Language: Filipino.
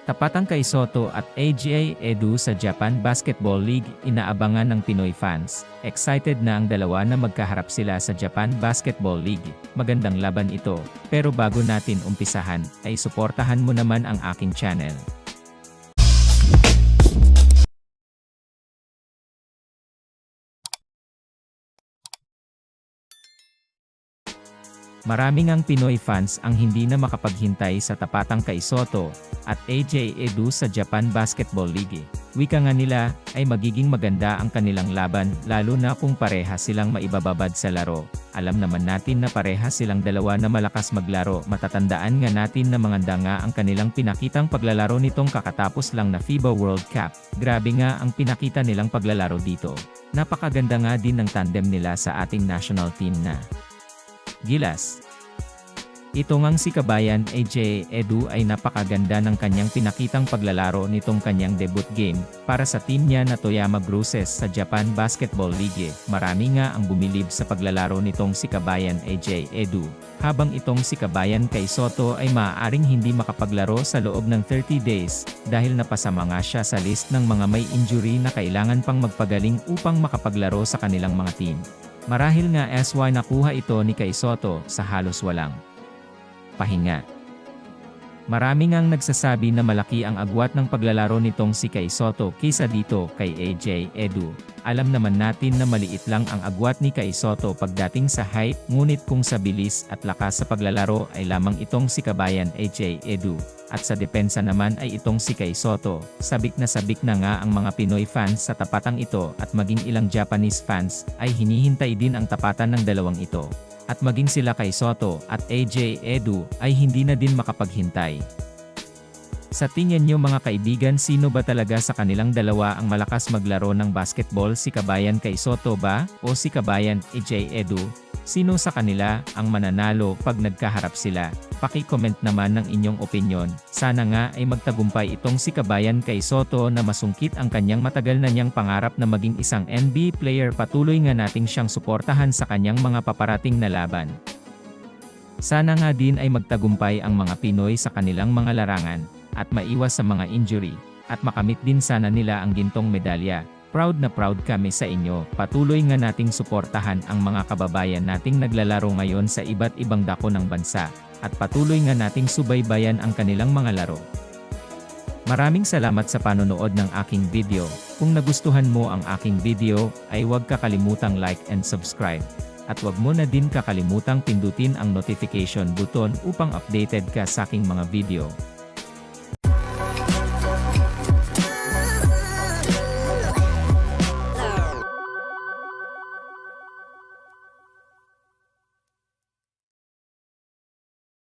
Tapatang kay Soto at AJ Edu sa Japan Basketball League, inaabangan ng Pinoy fans. Excited na ang dalawa na magkaharap sila sa Japan Basketball League. Magandang laban ito. Pero bago natin umpisahan, ay suportahan mo naman ang aking channel. Maraming ang Pinoy fans ang hindi na makapaghintay sa tapatang kay Soto at AJ Edu sa Japan Basketball League. Wika nga nila ay magiging maganda ang kanilang laban lalo na kung pareha silang maibababad sa laro. Alam naman natin na pareha silang dalawa na malakas maglaro. Matatandaan nga natin na maganda nga ang kanilang pinakitang paglalaro nitong kakatapos lang na FIBA World Cup. Grabe nga ang pinakita nilang paglalaro dito. Napakaganda nga din ng tandem nila sa ating national team na Gilas. Ito ngang si Kabayan AJ Edu ay napakaganda ng kanyang pinakitang paglalaro nitong kanyang debut game para sa team niya na Toyama Bruises sa Japan Basketball League. Marami nga ang bumilib sa paglalaro nitong si Kabayan AJ Edu, habang itong si Kabayan kay Soto ay maaaring hindi makapaglaro sa loob ng 30 days dahil napasama nga siya sa list ng mga may injury na kailangan pang magpagaling upang makapaglaro sa kanilang mga team. Marahil nga SY nakuha ito ni kay Soto sa halos walang pahinga. Marami ngang nagsasabi na malaki ang agwat ng paglalaro nitong si kay Soto kaysa dito kay AJ Edu. Alam naman natin na maliit lang ang agwat ni kay Soto pagdating sa height, ngunit kung sa bilis at lakas sa paglalaro ay lamang itong si Kabayan AJ Edu. At sa depensa naman ay itong si kay Soto. Sabik na nga ang mga Pinoy fans sa tapatang ito at maging ilang Japanese fans ay hinihintay din ang tapatan ng dalawang ito. At maging sila kay Soto at AJ Edu ay hindi na din makapaghintay. Sa tingin nyo mga kaibigan, sino ba talaga sa kanilang dalawa ang malakas maglaro ng basketball, si Kabayan kay Soto ba o si Kabayan AJ Edu? Sino sa kanila ang mananalo pag nagkaharap sila? Paki-comment naman ng inyong opinyon. Sana nga ay magtagumpay itong si Kabayan kay Soto na masungkit ang kanyang matagal na niyang pangarap na maging isang NBA player. Patuloy nga nating siyang suportahan sa kanyang mga paparating na laban. Sana nga din ay magtagumpay ang mga Pinoy sa kanilang mga larangan at maiwas sa mga injury at makamit din sana nila ang gintong medalya. Proud na proud kami sa inyo. Patuloy nga nating suportahan ang mga kababayan nating naglalaro ngayon sa iba't ibang dako ng bansa, at patuloy nga nating subaybayan ang kanilang mga laro. Maraming salamat sa panonood ng aking video. Kung nagustuhan mo ang aking video, ay huwag kakalimutang like and subscribe. At huwag mo na din kakalimutang pindutin ang notification button upang updated ka sa aking mga video.